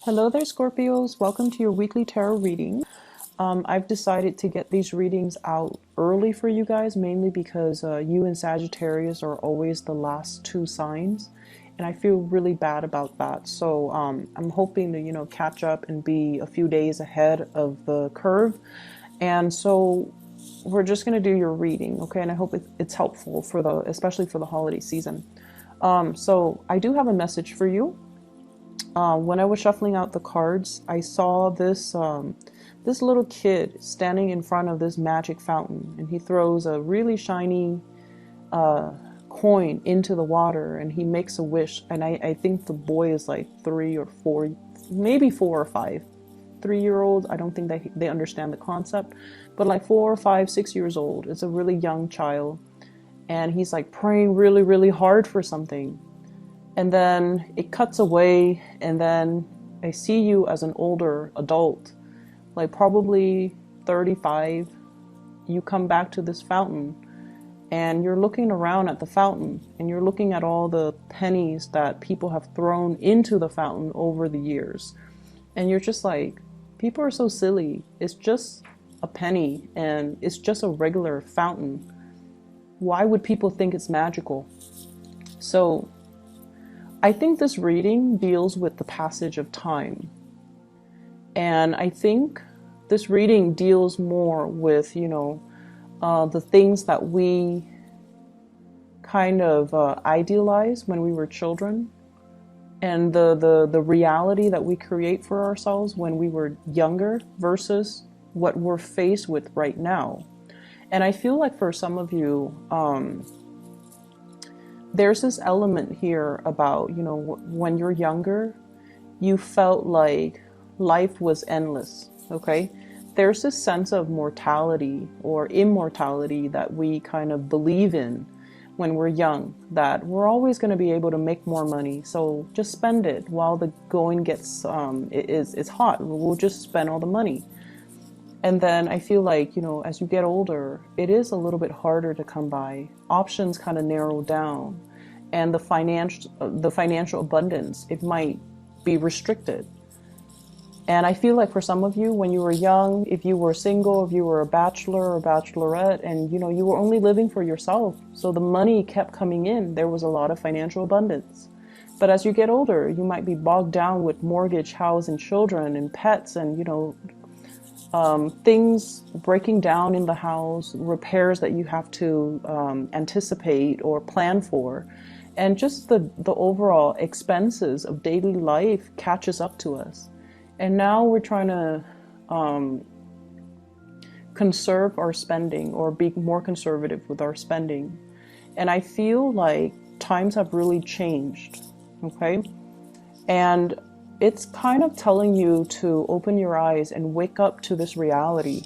Hello there, Scorpios. Welcome to your weekly tarot reading. I've decided to get these readings out early for you guys, mainly because you and Sagittarius are always the last two signs, and I feel really bad about that. So I'm hoping to, catch up and be a few days ahead of the curve. And so we're just going to do your reading, okay? And I hope it's helpful especially for the holiday season. So I do have a message for you. When I was shuffling out the cards, I saw this little kid standing in front of this magic fountain, and he throws a really shiny coin into the water, and he makes a wish. And I think the boy is like 3 or 4, maybe 4 or 5. 3-year-olds, I don't think they understand the concept, but like 4 or 5, 6 years old. It's a really young child, and he's like praying really, really hard for something. And then it cuts away, and then I see you as an older adult, like probably 35. You come back to this fountain, and you're looking around at the fountain, and you're looking at all the pennies that people have thrown into the fountain over the years. And you're just like, people are so silly. It's just a penny, and it's just a regular fountain. Why would people think it's magical? So I think this reading deals with the passage of time. And I think this reading deals more with, the things that we kind of idealize when we were children, and the reality that we create for ourselves when we were younger versus what we're faced with right now. And I feel like for some of you, there's this element here about, when you're younger, you felt like life was endless, okay? There's this sense of mortality or immortality that we kind of believe in when we're young, that we're always going to be able to make more money, so just spend it while the going gets, it's hot. We'll just spend all the money. And then I feel like, as you get older, it is a little bit harder to come by. Options kind of narrow down, and the financial abundance, it might be restricted. And I feel like for some of you, when you were young, if you were single, if you were a bachelor or bachelorette, and you were only living for yourself, so the money kept coming in, there was a lot of financial abundance. But as you get older, you might be bogged down with mortgage, house, and children, and pets, and things breaking down in the house, repairs that you have to anticipate or plan for, and just the overall expenses of daily life catches up to us. And now we're trying to conserve our spending, or be more conservative with our spending. And I feel like times have really changed, okay? And it's kind of telling you to open your eyes and wake up to this reality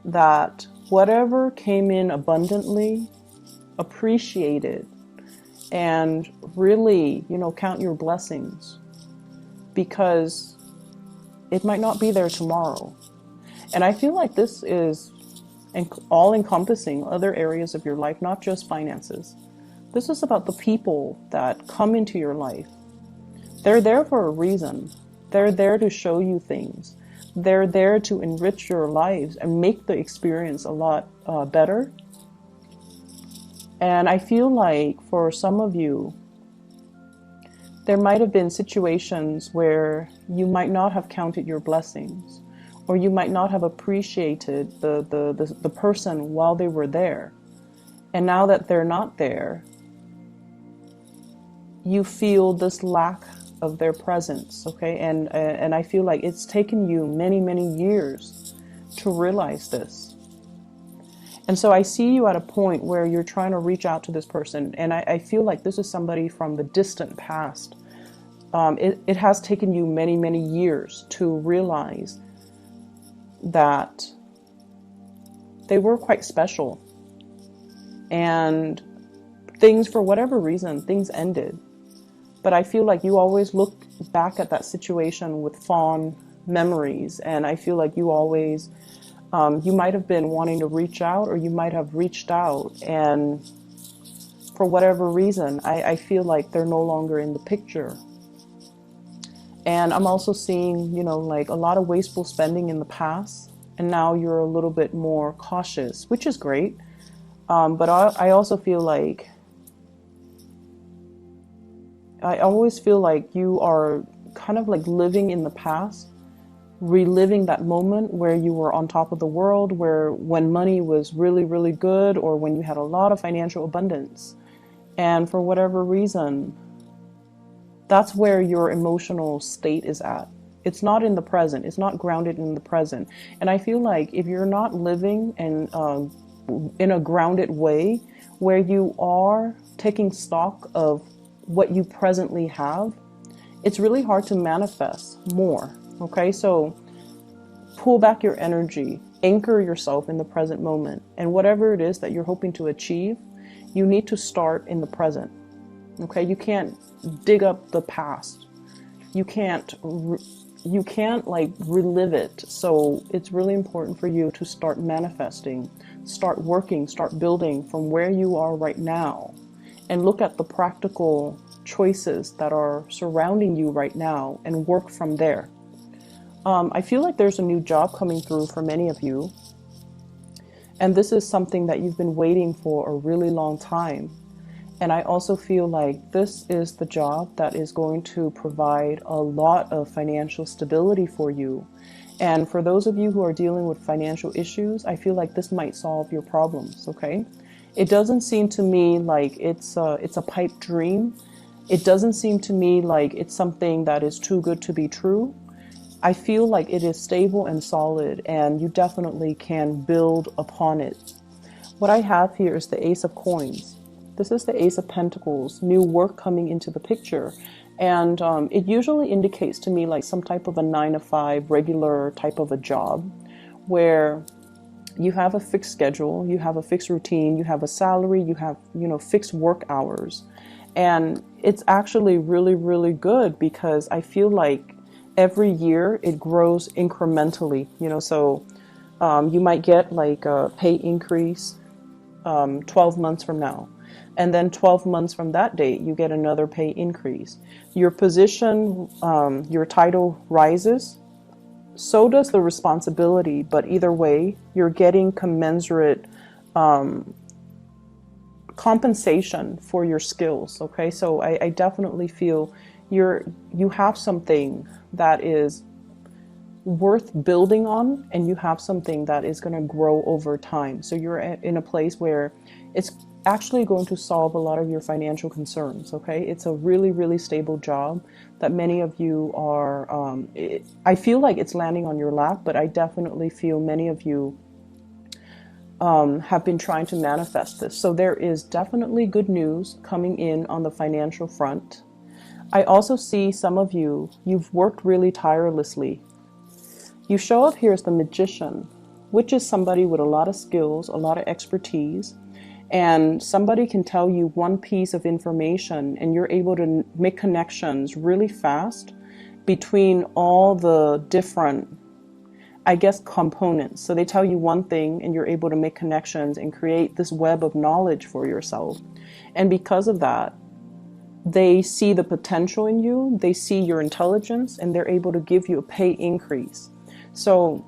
that whatever came in abundantly, appreciate it, and really, count your blessings, because it might not be there tomorrow. And I feel like this is all encompassing other areas of your life, not just finances. This is about the people that come into your life. They're there for a reason. They're there to show you things. They're there to enrich your lives and make the experience a lot better. And I feel like for some of you, there might have been situations where you might not have counted your blessings, or you might not have appreciated the person while they were there. And now that they're not there, you feel this lack of their presence, okay? And I feel like it's taken you many, many years to realize this. And so I see you at a point where you're trying to reach out to this person, and I feel like this is somebody from the distant past. It has taken you many, many years to realize that they were quite special. And things, for whatever reason, things ended. But I feel like you always look back at that situation with fond memories, and I feel like you always, you might have been wanting to reach out, or you might have reached out, and for whatever reason, I feel like they're no longer in the picture. And I'm also seeing, you know, like a lot of wasteful spending in the past. And now you're a little bit more cautious, which is great. But I also feel like, I always feel like you are kind of like living in the past, reliving that moment where you were on top of the world, where when money was really, really good, or when you had a lot of financial abundance. And for whatever reason, that's where your emotional state is at. It's not in the present. It's not grounded in the present. And I feel like if you're not living in a grounded way where you are taking stock of what you presently have, it's really hard to manifest more. Okay, so pull back your energy, anchor yourself in the present moment, and whatever it is that you're hoping to achieve, you need to start in the present. Okay, you can't dig up the past. You can't like relive it. So it's really important for you to start manifesting, start working, start building from where you are right now, and look at the practical choices that are surrounding you right now and work from there. I feel like there's a new job coming through for many of you. And this is something that you've been waiting for a really long time. And I also feel like this is the job that is going to provide a lot of financial stability for you. And for those of you who are dealing with financial issues, I feel like this might solve your problems, okay? It doesn't seem to me like it's a pipe dream. It doesn't seem to me like it's something that is too good to be true. I feel like it is stable and solid, and you definitely can build upon it. What I have here is the Ace of Coins. This is the Ace of Pentacles, new work coming into the picture. And it usually indicates to me like some type of a 9-to-5 regular type of a job where you have a fixed schedule, you have a fixed routine, you have a salary, you have, you know, fixed work hours. And it's actually really, really good because I feel like every year it grows incrementally, you know, so you might get like a pay increase 12 months from now. And then 12 months from that date, you get another pay increase. Your position, your title rises, so does the responsibility. But either way, you're getting commensurate compensation for your skills. Okay, so I definitely feel you have something that is worth building on, and you have something that is going to grow over time. So you're in a place where it's actually going to solve a lot of your financial concerns. Okay, it's a really, really stable job that many of you are I feel like it's landing on your lap, but I definitely feel many of you have been trying to manifest this. So there is definitely good news coming in on the financial front. I also see some of you've worked really tirelessly. You show up here as the Magician, which is somebody with a lot of skills, a lot of expertise, and somebody can tell you one piece of information and you're able to make connections really fast between all the different, I guess, components. So they tell you one thing and you're able to make connections and create this web of knowledge for yourself. And because of that, they see the potential in you, they see your intelligence, and they're able to give you a pay increase. So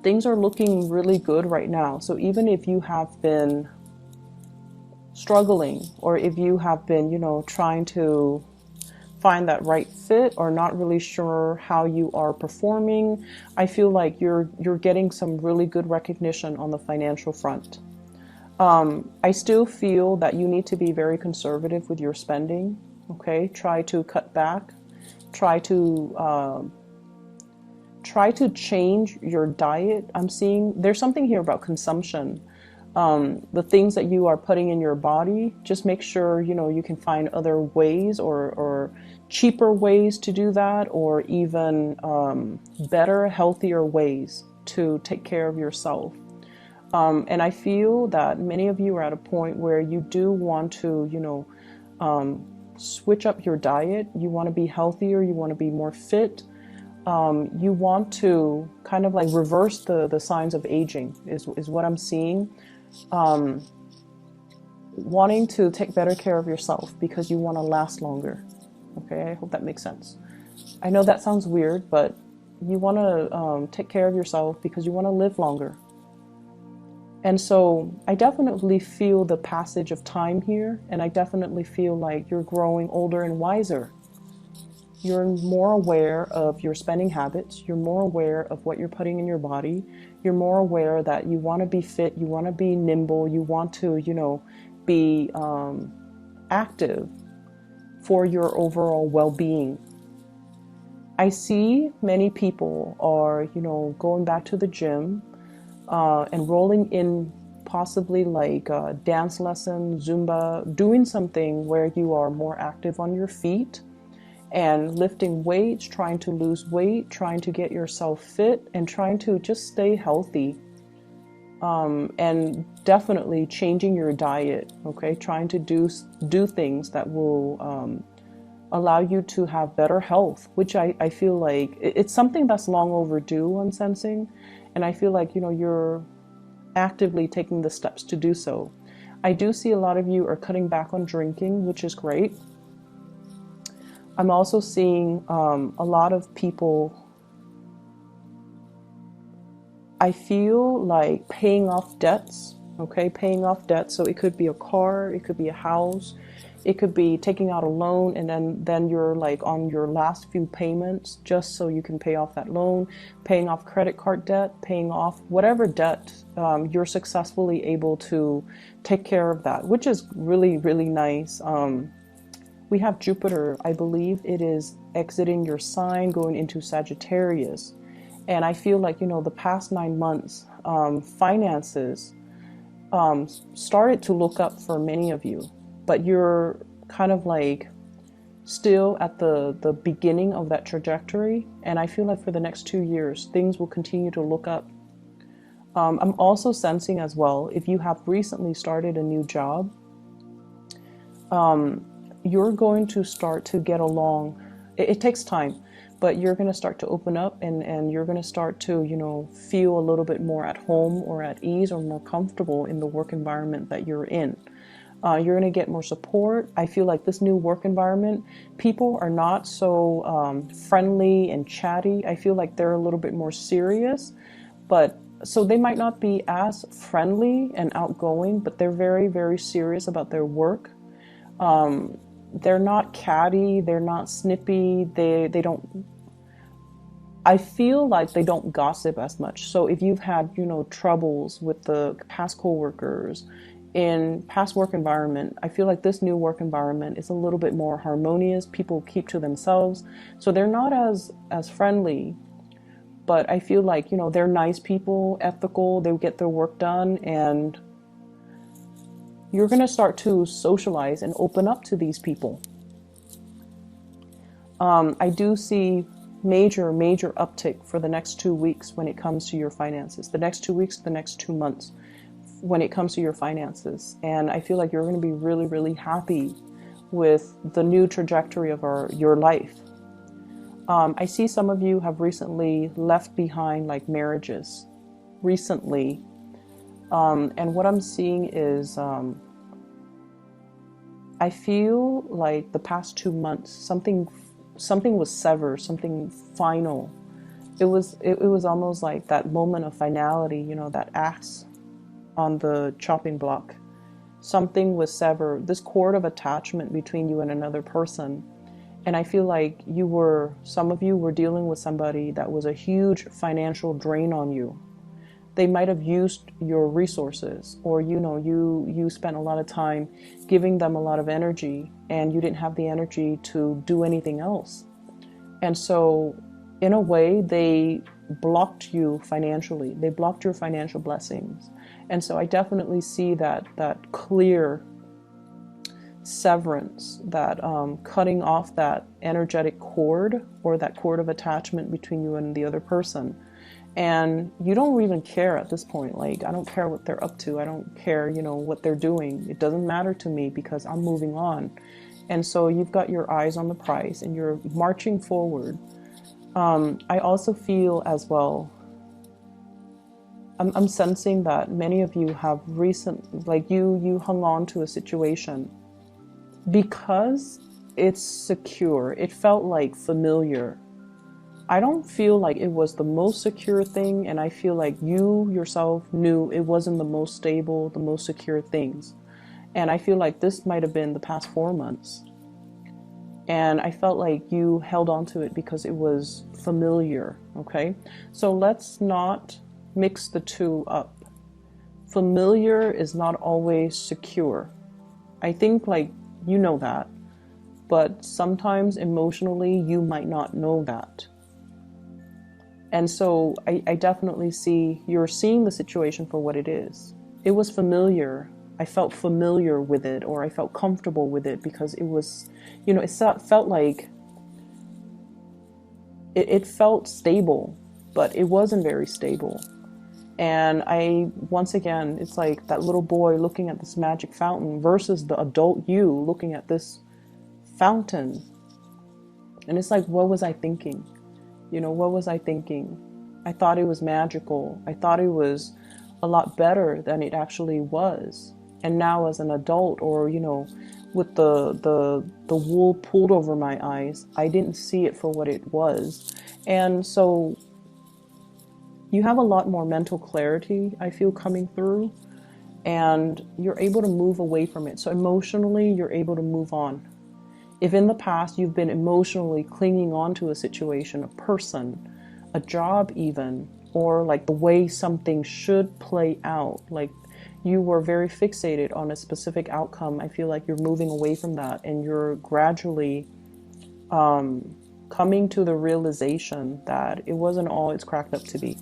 things are looking really good right now. So even if you have been struggling, or if you have been, you know, trying to find that right fit or not really sure how you are performing, I feel like you're getting some really good recognition on the financial front. I still feel that you need to be very conservative with your spending. Okay, try to cut back, try to change your diet. I'm seeing there's something here about consumption. The things that you are putting in your body, just make sure, you know, you can find other ways or cheaper ways to do that, or even better, healthier ways to take care of yourself. And I feel that many of you are at a point where you do want to, you know, switch up your diet. You want to be healthier. You want to be more fit. You want to kind of like reverse the signs of aging is what I'm seeing. Wanting to take better care of yourself because you want to last longer. Okay, I hope that makes sense. I know that sounds weird, but you want to take care of yourself because you want to live longer. And so I definitely feel the passage of time here, and I definitely feel like you're growing older and wiser. You're more aware of your spending habits. You're more aware of what you're putting in your body. You're more aware that you want to be fit, you want to be nimble, you want to, be active for your overall well-being. I see many people are, going back to the gym, enrolling in possibly like dance lesson, Zumba, doing something where you are more active on your feet and lifting weights, trying to lose weight, trying to get yourself fit, and trying to just stay healthy. And definitely changing your diet, okay? Trying to do things that will allow you to have better health, which I feel like it's something that's long overdue, I'm sensing. And I feel like, you're actively taking the steps to do so. I do see a lot of you are cutting back on drinking, which is great. I'm also seeing a lot of people, I feel like paying off debts, okay? Paying off debts. So it could be a car, it could be a house, it could be taking out a loan, and then you're like on your last few payments just so you can pay off that loan, paying off credit card debt, paying off whatever debt you're successfully able to take care of that, which is really, really nice. We have Jupiter, I believe it is exiting your sign, going into Sagittarius. And I feel like, the past 9 months, finances started to look up for many of you, but you're kind of like still at the beginning of that trajectory. And I feel like for the next 2 years, things will continue to look up. I'm also sensing as well, if you have recently started a new job, you're going to start to get along. It takes time, but you're going to start to open up, and you're going to start to, feel a little bit more at home or at ease or more comfortable in the work environment that you're in. You're going to get more support. I feel like this new work environment, people are not so friendly and chatty. I feel like they're a little bit more serious, but so they might not be as friendly and outgoing, but they're very, very serious about their work. They're not catty, they're not snippy, they don't, I feel like they don't gossip as much. So if you've had, troubles with the past coworkers in past work environment, I feel like this new work environment is a little bit more harmonious. People keep to themselves. So they're not as friendly, but I feel like, they're nice people, ethical, they get their work done, and you're going to start to socialize and open up to these people. I do see major uptick for the next 2 weeks when it comes to your finances. The next 2 weeks, the next 2 months when it comes to your finances. And I feel like you're going to be really, really happy with the new trajectory of your life. I see some of you have recently left behind like marriages recently. And what I'm seeing is, I feel like the past 2 months, something was severed, something final. It was almost like that moment of finality, that axe on the chopping block. Something was severed, this cord of attachment between you and another person. And I feel like some of you were dealing with somebody that was a huge financial drain on you. They might have used your resources, or you spent a lot of time giving them a lot of energy, and you didn't have the energy to do anything else. And so in a way, they blocked you financially. They blocked your financial blessings. And so I definitely see that clear severance, that cutting off that energetic cord, or that cord of attachment between you and the other person. And you don't even care at this point. Like, I don't care what they're up to. I don't care, what they're doing. It doesn't matter to me because I'm moving on. And so you've got your eyes on the prize and you're marching forward. I also feel as well, I'm sensing that many of you have you hung on to a situation because it's secure. It felt like familiar. I don't feel like it was the most secure thing, and I feel like you yourself knew it wasn't the most stable, the most secure things. And I feel like this might have been the past 4 months. And I felt like you held on to it because it was familiar, okay? So let's not mix the two up. Familiar is not always secure. I think like you know that, but sometimes emotionally you might not know that. And so I definitely see you're seeing the situation for what it is. It was familiar. I felt familiar with it, or I felt comfortable with it because it was, you know, it felt like it felt stable, but it wasn't very stable. And once again, it's like that little boy looking at this magic fountain versus the adult you looking at this fountain. And it's like, what was I thinking? You know, what was I thinking? I thought it was magical. I thought it was a lot better than it actually was. And now as an adult, or, you know, with the wool pulled over my eyes, I didn't see it for what it was. And so you have a lot more mental clarity, I feel, coming through, and you're able to move away from it. So emotionally, you're able to move on. If in the past you've been emotionally clinging on to a situation, a person, a job even, or like the way something should play out, like you were very fixated on a specific outcome, I feel like you're moving away from that, and you're gradually coming to the realization that it wasn't all it's cracked up to be.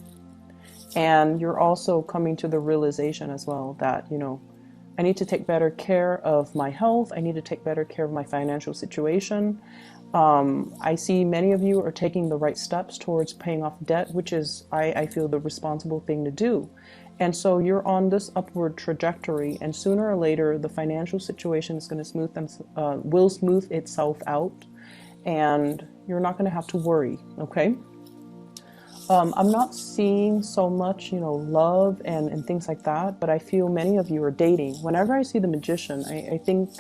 And you're also coming to the realization as well that, you know, I need to take better care of my health. I need to take better care of my financial situation. I see many of you are taking the right steps towards paying off debt, which is, I feel, the responsible thing to do. And so you're on this upward trajectory, and sooner or later, the financial situation is going to will smooth itself out, and you're not going to have to worry, okay? I'm not seeing so much, you know, love and things like that, but I feel many of you are dating. Whenever I see the Magician, I think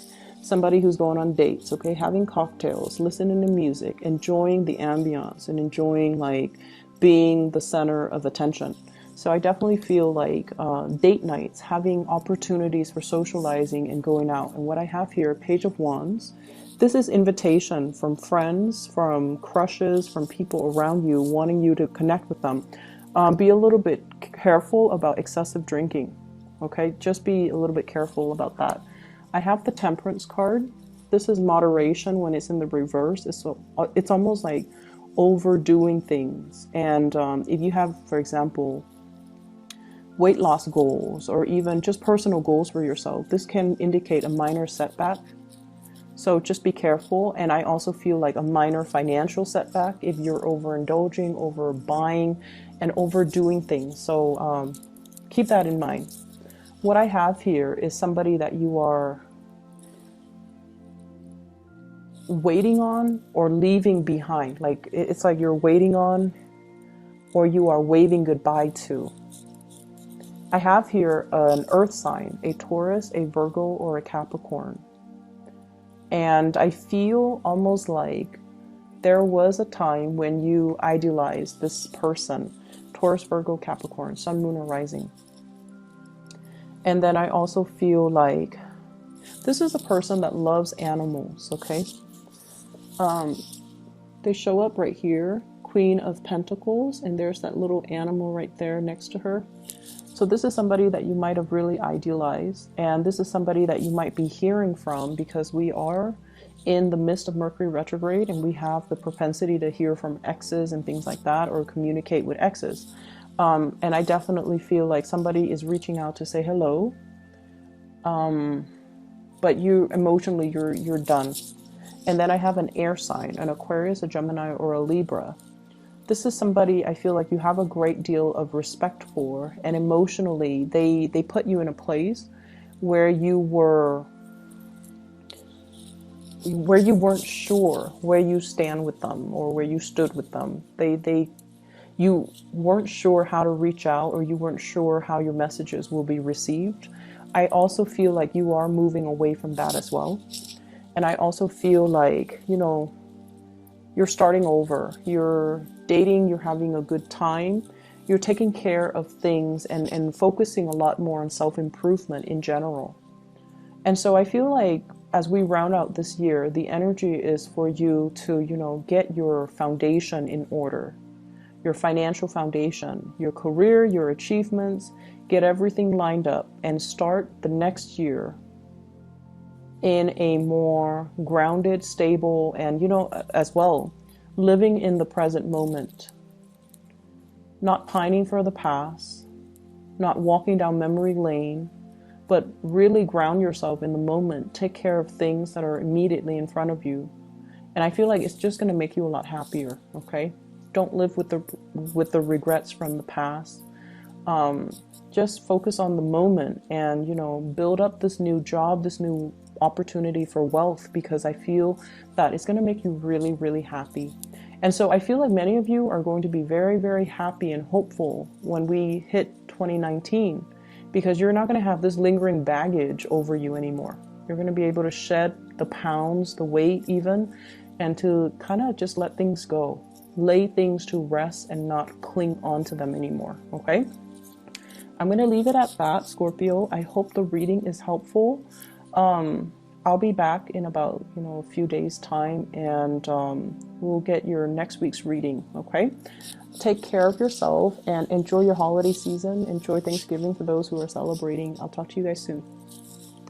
somebody who's going on dates, okay, having cocktails, listening to music, enjoying the ambiance, and enjoying like being the center of attention. So I definitely feel like date nights, having opportunities for socializing and going out. And what I have here, Page of Wands, this is invitation from friends, from crushes, from people around you, wanting you to connect with them. Be a little bit careful about excessive drinking, okay? Just be a little bit careful about that. I have the Temperance card. This is moderation when it's in the reverse. It's almost like overdoing things. And if you have, for example, weight loss goals, or even just personal goals for yourself, this can indicate a minor setback. So just be careful. And I also feel like a minor financial setback if you're overindulging, overbuying, and overdoing things. So keep that in mind. What I have here is somebody that you are waiting on or leaving behind. Like it's like you're waiting on, or you are waving goodbye to. I have here an earth sign, a Taurus, a Virgo, or a Capricorn. And I feel almost like there was a time when you idealized this person, Taurus, Virgo, Capricorn, Sun, Moon, or Rising. And then I also feel like this is a person that loves animals, okay? They show up right here, Queen of Pentacles, and there's that little animal right there next to her. So this is somebody that you might have really idealized, and this is somebody that you might be hearing from, because we are in the midst of Mercury retrograde, and we have the propensity to hear from exes and things like that, or communicate with exes. And I definitely feel like somebody is reaching out to say hello, but you emotionally, you're done. And then I have an air sign, an Aquarius, a Gemini, or a Libra. This is somebody I feel like you have a great deal of respect for, and emotionally they put you in a place where you weren't sure where you stand with them, or where you stood with them. You weren't sure how to reach out, or you weren't sure how your messages will be received. I also feel like you are moving away from that as well. And I also feel like, you know, you're starting over, you're dating, you're having a good time, you're taking care of things and focusing a lot more on self-improvement in general. And so I feel like as we round out this year, the energy is for you to, get your foundation in order, your financial foundation, your career, your achievements, get everything lined up and start the next year in a more grounded, stable, and, as well, living in the present moment, not pining for the past, not walking down memory lane, but really ground yourself in the moment. Take care of things that are immediately in front of you. And I feel like it's just going to make you a lot happier, okay? Don't live with the regrets from the past. Just focus on the moment and, build up this new job, this new opportunity for wealth, because I feel that it's going to make you really, really happy. And so I feel like many of you are going to be very, very happy and hopeful when we hit 2019, because you're not going to have this lingering baggage over you anymore. You're going to be able to shed the pounds, the weight even, and to kind of just let things go, lay things to rest and not cling on to them anymore, okay? I'm going to leave it at that, Scorpio. I hope the reading is helpful. I'll be back in about, a few days time, and we'll get your next week's reading, okay? Take care of yourself and enjoy your holiday season. Enjoy Thanksgiving for those who are celebrating. I'll talk to you guys soon.